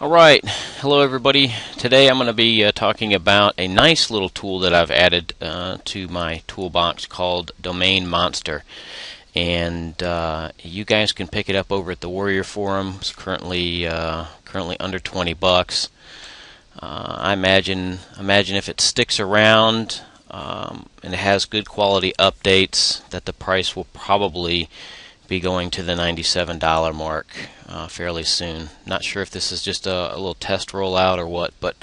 Alright, hello everybody. Today I'm going to be talking about a nice little tool that I've added to my toolbox called Domain Monster. And you guys can pick it up over at the Warrior Forum. It's currently under 20 bucks. I imagine if it sticks around and it has good quality updates, that the price will probably be going to the $97 mark fairly soon. Not sure if this is just a little test rollout or what, but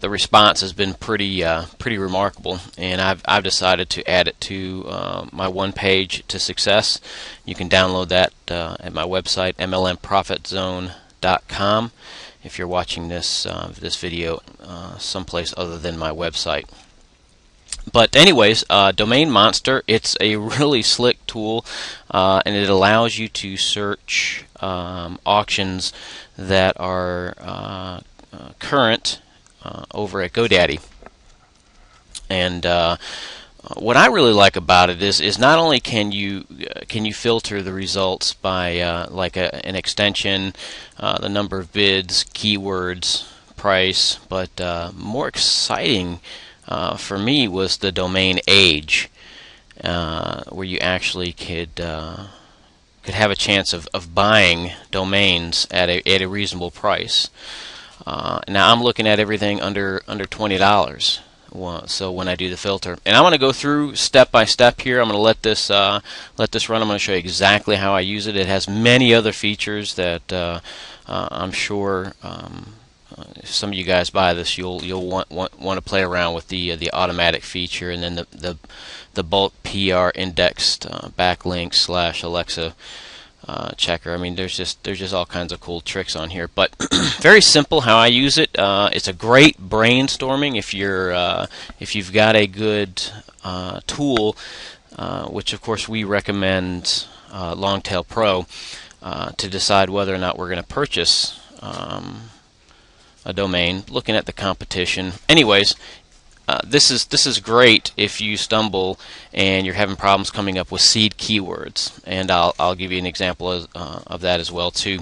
the response has been pretty remarkable, and I've decided to add it to my one page to success. You can download that at my website, mlmprofitzone.com, if you're watching this video someplace other than my website. But anyways, Domain Monster, it's a really slick tool, and it allows you to search auctions that are current over at GoDaddy. And what I really like about it is not only can you filter the results by like an extension, the number of bids, keywords, price, but more exciting for me was the domain age, where you actually could have a chance of buying domains at a reasonable price. Now I'm looking at everything under $20. So when I do the filter, and I'm going to go through step by step here. I'm going to let this run. I'm going to show you exactly how I use it. It has many other features that I'm sure. If some of you guys buy this, you'll want to play around with the automatic feature, and then the bulk PR indexed backlink / Alexa checker. I mean, there's just all kinds of cool tricks on here, but very simple how I use it. It's a great brainstorming if you've got a good tool, which of course we recommend Longtail Pro, to decide whether or not we're going to purchase a domain, looking at the competition. Anyways, this is great if you stumble and you're having problems coming up with seed keywords, and I'll give you an example of that as well too.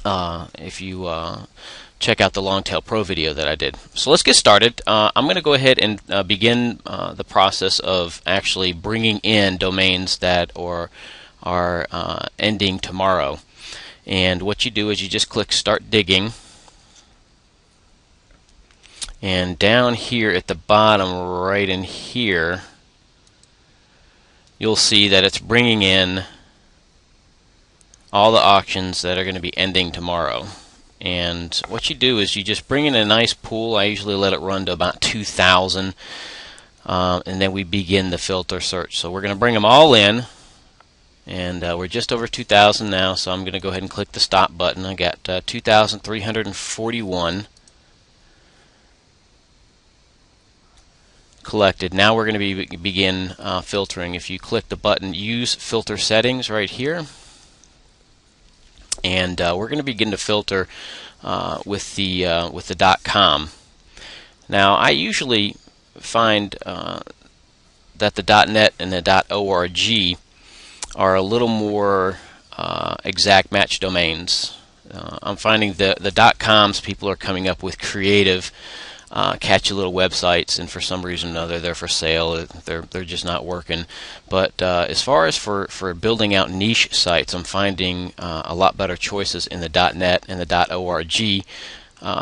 If you check out the Longtail Pro video that I did. So let's get started. I'm going to go ahead and begin the process of actually bringing in domains that are ending tomorrow. And what you do is you just click Start Digging. And down here at the bottom, right in here, you'll see that it's bringing in all the auctions that are going to be ending tomorrow. And what you do is you just bring in a nice pool. I usually let it run to about 2,000, and then we begin the filter search. So we're going to bring them all in, and we're just over 2,000 now, so I'm going to go ahead and click the stop button. I got 2,341 collected. Now we're going to begin filtering. If you click the button Use Filter Settings right here, and we're going to begin to filter with the .com. Now I usually find that the .net and the .org are a little more exact match domains. I'm finding the .coms, people are coming up with creative catchy little websites, and for some reason or another they're for sale. They're just not working. But as far as for building out niche sites, I'm finding a lot better choices in the .net and the .org,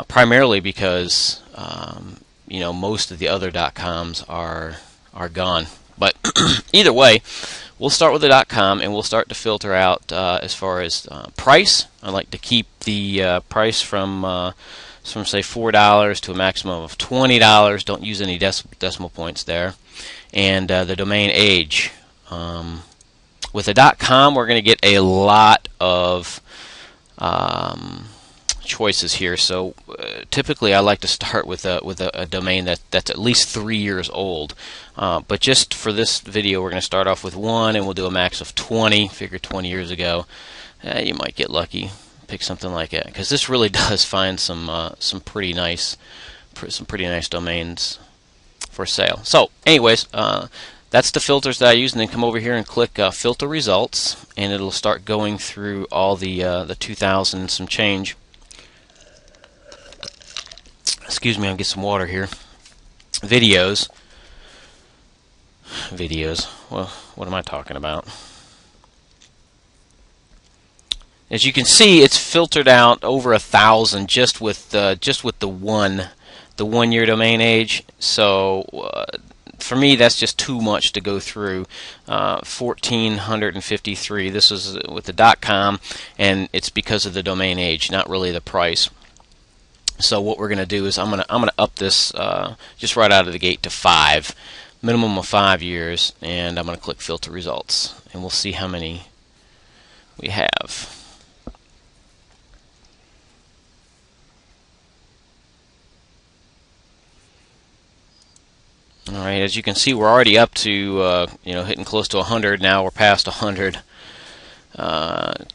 primarily because most of the other .coms are gone. But either way, we'll start with the .com, and we'll start to filter out as far as price. I like to keep the price from say $4 to a maximum of $20. Don't use any decimal points there. And the domain age. With the .com, we're going to get a lot of choices here. So typically, I like to start with a domain that's at least 3 years old. But just for this video, we're going to start off with one, and we'll do a max of 20. Figure 20 years ago, you might get lucky. Pick something like that, because this really does find some pretty nice domains for sale. So anyways, that's the filters that I use, and then come over here and click Filter Results, and it'll start going through all the 2,000 and some change Excuse me, I'll get some water here. Videos. Well, what am I talking about? As you can see, it's filtered out over 1,000 just with the 1 year domain age. So for me, that's just too much to go through. 1,453. This is with the .com, and it's because of the domain age, not really the price. So what we're going to do is I'm gonna up this just right out of the gate to 5, minimum of 5 years, and I'm going to click Filter Results, and we'll see how many we have. All right, as you can see, we're already up to hitting close to 100 now. We're past 100.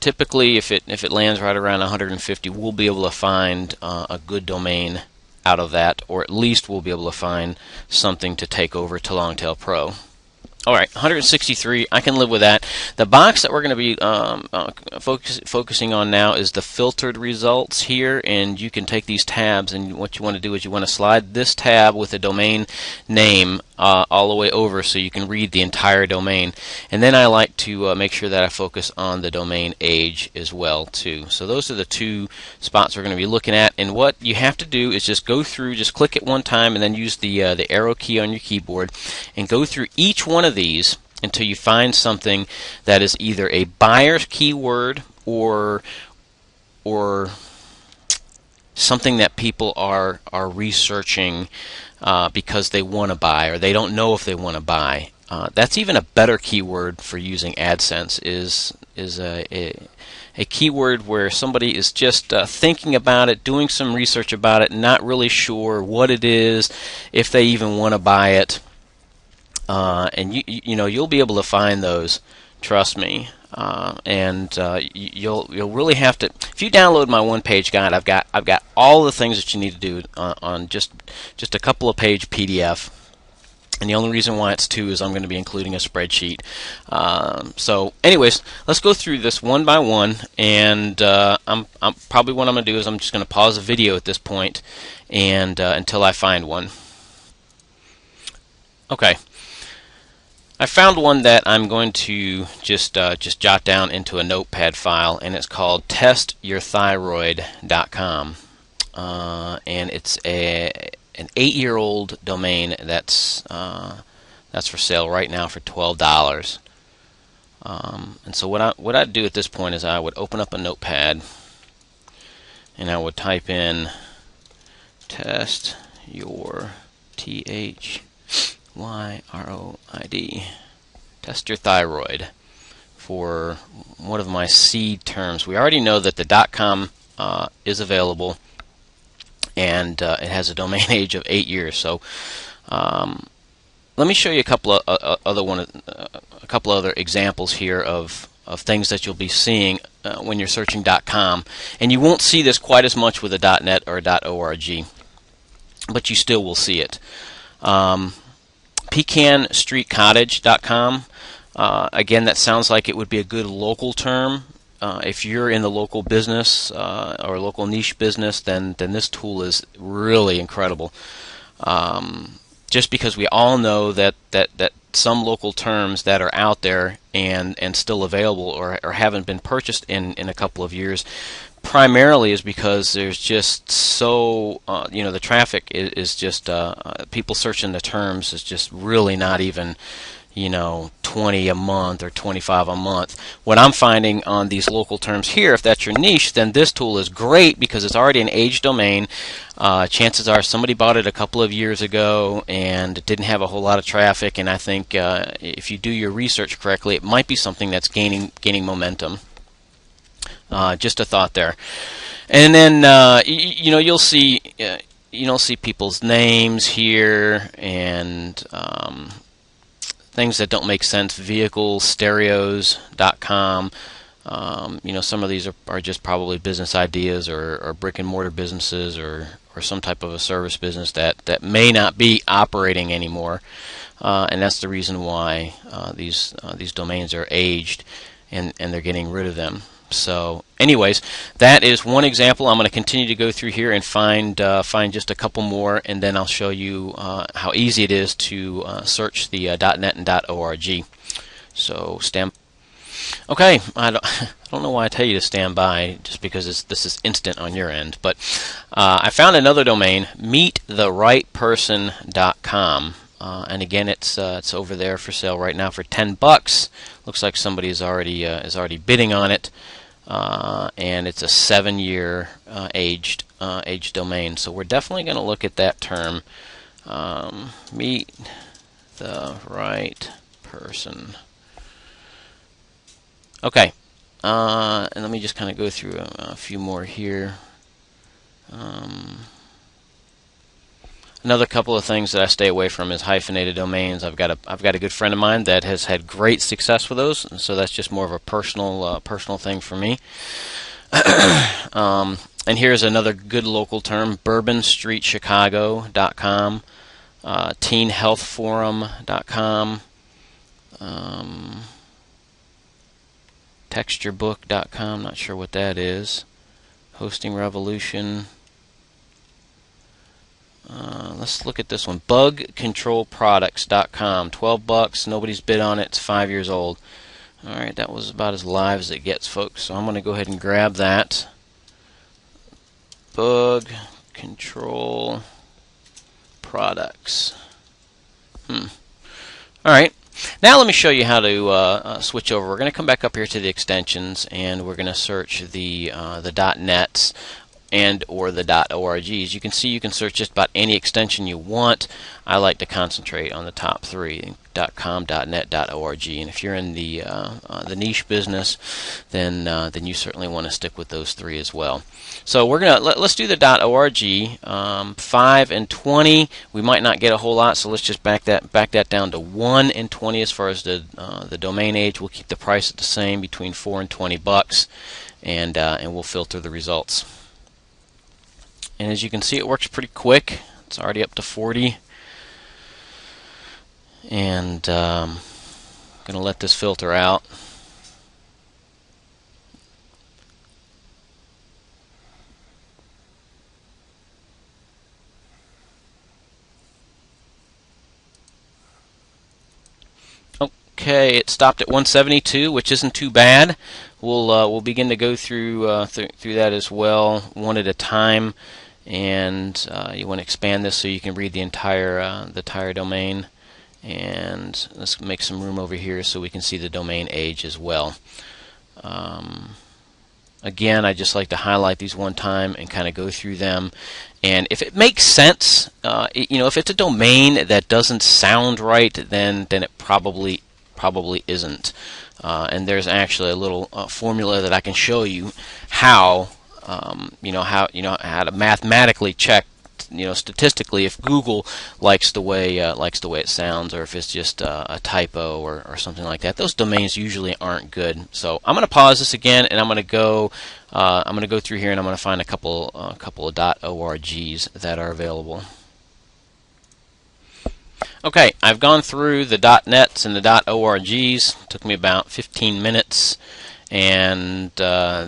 Typically, if it lands right around 150, we'll be able to find a good domain out of that, or at least we'll be able to find something to take over to Longtail Pro. All right, 163, I can live with that. The box that we're going to be focusing on now is the filtered results here, and you can take these tabs, and what you want to do is you want to slide this tab with the domain name all the way over so you can read the entire domain. And then I like to make sure that I focus on the domain age as well too. So those are the two spots we're going to be looking at, and what you have to do is just go through, just click it one time and then use the arrow key on your keyboard and go through each one of these until you find something that is either a buyer's keyword or something that people are researching because they want to buy, or they don't know if they want to buy. That's even a better keyword for using AdSense is a keyword where somebody is just thinking about it, doing some research about it, not really sure what it is, if they even want to buy it. And you'll be able to find those, trust me. You'll really have to. If you download my one-page guide, I've got all the things that you need to do on just a couple of page PDF. And the only reason why it's 2 is I'm going to be including a spreadsheet. So, anyways, let's go through this one by one. And I'm probably what I'm going to do is I'm just going to pause the video at this point, and until I find one. Okay. I found one that I'm going to just jot down into a notepad file, and it's called testyourthyroid.com, and it's an 8-year-old domain that's for sale right now for $12. And so what I'd do at this point is I would open up a notepad and I would type in test your THYROID, test your thyroid, for one of my seed terms. We already know that the .com is available, and it has a domain age of 8 years. So let me show you a couple of other examples here of things that you'll be seeing when you're searching .com, and you won't see this quite as much with a .net or a .org, but you still will see it. PecanStreetCottage.com. Again, that sounds like it would be a good local term. If you're in the local business or local niche business, then this tool is really incredible. Just because we all know that some local terms that are out there and still available or haven't been purchased in a couple of years, primarily is because there's just so the traffic is just people searching the terms is just really not even 20 a month or 25 a month. What I'm finding on these local terms here, if that's your niche, then this tool is great because it's already an aged domain. Chances are somebody bought it a couple of years ago and it didn't have a whole lot of traffic, and I think if you do your research correctly, it might be something that's gaining momentum. Just a thought there. And then you'll see people's names here and things that don't make sense. Vehicles.stereos.com. Some of these are just probably business ideas or brick and mortar businesses or some type of a service business that may not be operating anymore, and that's the reason why these domains are aged and they're getting rid of them. So anyways, that is one example. I'm going to continue to go through here and find just a couple more, and then I'll show you how easy it is to search the .net and .org. So stand. Okay, I don't know why I tell you to stand by, just because this is instant on your end. But I found another domain, meettherightperson.com. And again, it's over there for sale right now for $10. Looks like somebody is already bidding on it, and it's a 7-year aged domain. So we're definitely going to look at that term. Meet the right person. Okay, and let me just kind of go through a few more here. Another couple of things that I stay away from is hyphenated domains. I've got a good friend of mine that has had great success with those, and so that's just more of a personal thing for me. And here's another good local term: bourbonstreetchicago.com, teenhealthforum.com, texturebook.com. Not sure what that is. Hosting Revolution. Let's look at this one. Bugcontrolproducts.com. $12. Nobody's bid on it. It's 5 years old. All right, that was about as live as it gets, folks. So I'm going to go ahead and grab that. Bug Control Products. All right. Now let me show you how to switch over. We're going to come back up here to the extensions, and we're going to search the .nets and or the .orgs. You can see you can search just about any extension you want. I like to concentrate on the top three: .com, .net, .org. And if you're in the niche business, then you certainly want to stick with those three as well. So we're gonna let's do the .org. 5 and 20. We might not get a whole lot, so let's just back that down to 1 and 20 as far as the domain age. We'll keep the price at the same, between $4 and $20, and we'll filter the results. And as you can see, it works pretty quick. It's already up to 40. And I'm going to let this filter out. Okay, it stopped at 172, which isn't too bad. We'll begin to go through that as well, one at a time. And you want to expand this so you can read the entire domain. And let's make some room over here so we can see the domain age as well. Again, I just like to highlight these one time and kind of go through them. And if it makes sense, if it's a domain that doesn't sound right, then it probably isn't. And there's actually a little formula that I can show you how to mathematically check, statistically, if Google likes the way it sounds, or if it's just a typo or something like that. Those domains usually aren't good. So I'm going to pause this again, and I'm going to go through here, and I'm going to find a couple of .orgs that are available. Okay, I've gone through the .nets and the .orgs. It took me about 15 minutes. And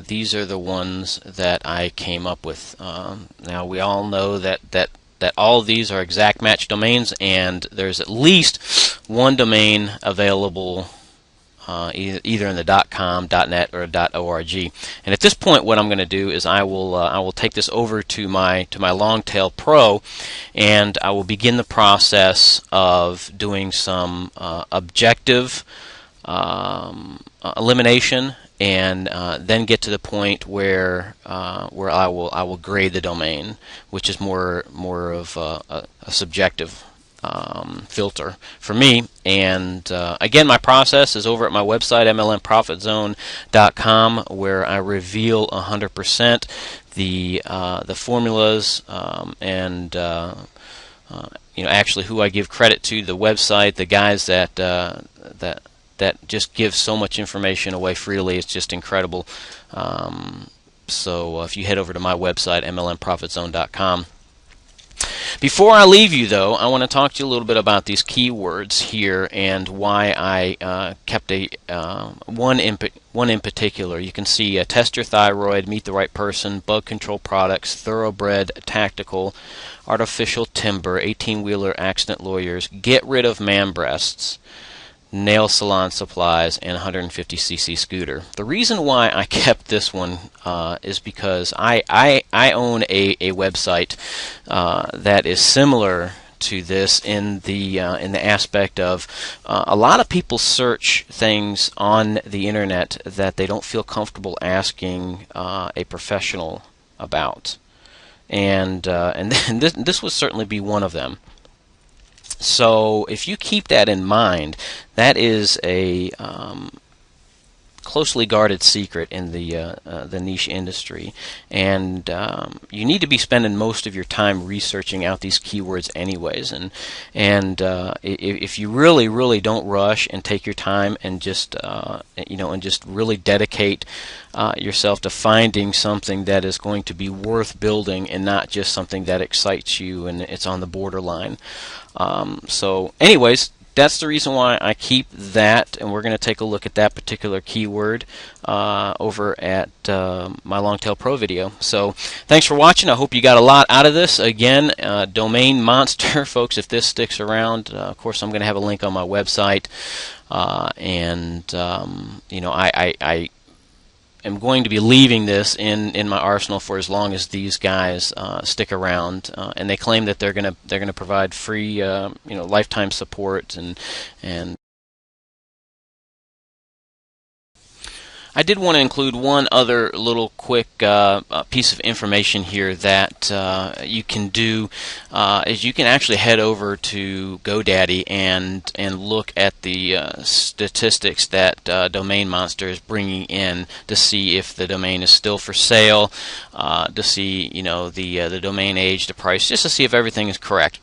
these are the ones that I came up with. Now we all know that all of these are exact match domains, and there's at least one domain available either in the .com, .net, or .org. And at this point, what I'm going to do is I will take this over to my Longtail Pro, and I will begin the process of doing some objective elimination, and then get to the point where I will grade the domain, which is more of a subjective filter for me. And again, my process is over at my website, MLMProfitZone.com, where I reveal 100% the formulas and actually who I give credit to, the website, the guys that just give so much information away freely. It's just incredible. So if you head over to my website, MLMProfitZone.com, Before I leave you, though, I want to talk to you a little bit about these keywords here and why I kept one in particular. You can see test your thyroid, meet the right person, bug control products, thoroughbred tactical, artificial timber, 18-wheeler accident lawyers, get rid of man breasts, nail salon supplies, and 150cc scooter. The reason why I kept this one is because I own a website that is similar to this in the aspect of a lot of people search things on the internet that they don't feel comfortable asking a professional about, and this would certainly be one of them. So if you keep that in mind, that is a closely guarded secret in the niche industry, and you need to be spending most of your time researching out these keywords anyways. And if you really don't rush and take your time and just and just really dedicate yourself to finding something that is going to be worth building and not just something that excites you and it's on the borderline. So anyways, that's the reason why I keep that, and we're going to take a look at that particular keyword over at my Longtail Pro video. So thanks for watching. I hope you got a lot out of this. Again, Domain Monster, folks, if this sticks around, of course I'm going to have a link on my website, I am going to be leaving this in my arsenal for as long as these guys stick around, and they claim that they're gonna provide free lifetime support and I did want to include one other little quick piece of information here that you can do is you can actually head over to GoDaddy and look at the statistics that Domain Monster is bringing in to see if the domain is still for sale, to see the domain age, the price, just to see if everything is correct.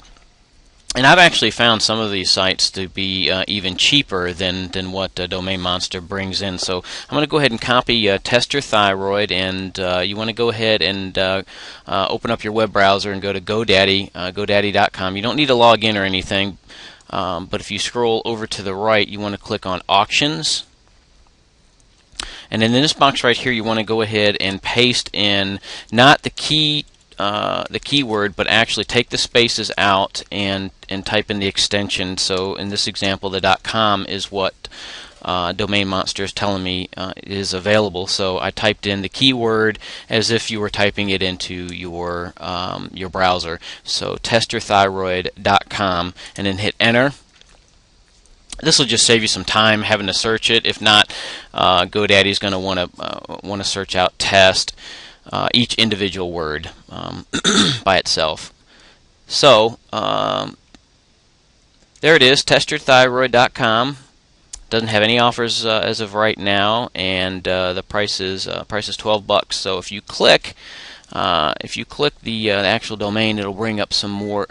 And I've actually found some of these sites to be even cheaper than what Domain Monster brings in. So I'm going to go ahead and copy Test Your Thyroid, and you want to go ahead and open up your web browser and go to GoDaddy, GoDaddy.com. You don't need to log in or anything, but if you scroll over to the right, you want to click on Auctions. And then in this box right here, you want to go ahead and paste in not the keyword, but actually take the spaces out and type in the extension. So in this example, the .com is what Domain Monster is telling me is available. So I typed in the keyword as if you were typing it into your browser. So testyourthyroid.com, and then hit enter. This will just save you some time having to search it. If not, GoDaddy is going to want to search out test each individual word by itself. So there it is, testyourthyroid.com. Doesn't have any offers as of right now, and the price is $12. So if you click the actual domain, it'll bring up some more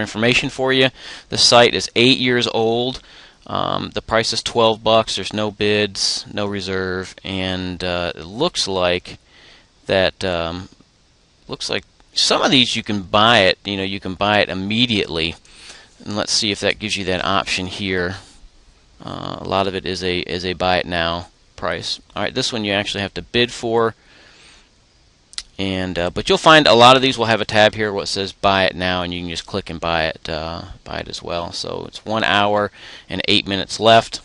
information for you. The site is 8 years old. The price is $12. There's no bids, no reserve, and it looks like that looks like some of these you can buy it. You can buy it immediately, and let's see if that gives you that option here. A lot of it is a buy it now price. All right, this one you actually have to bid for, and but you'll find a lot of these will have a tab here where it says buy it now, and you can just click and buy it as well. So it's 1 hour and 8 minutes left.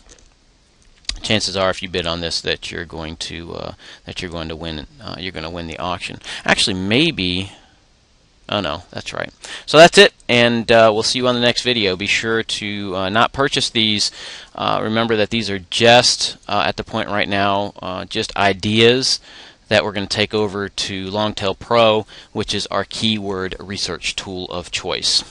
Chances are, if you bid on this, that you're going to win. You're going to win the auction. Actually, maybe. Oh no, that's right. So that's it, and we'll see you on the next video. Be sure to not purchase these. Remember that these are just at the point right now, just ideas that we're going to take over to Longtail Pro, which is our keyword research tool of choice.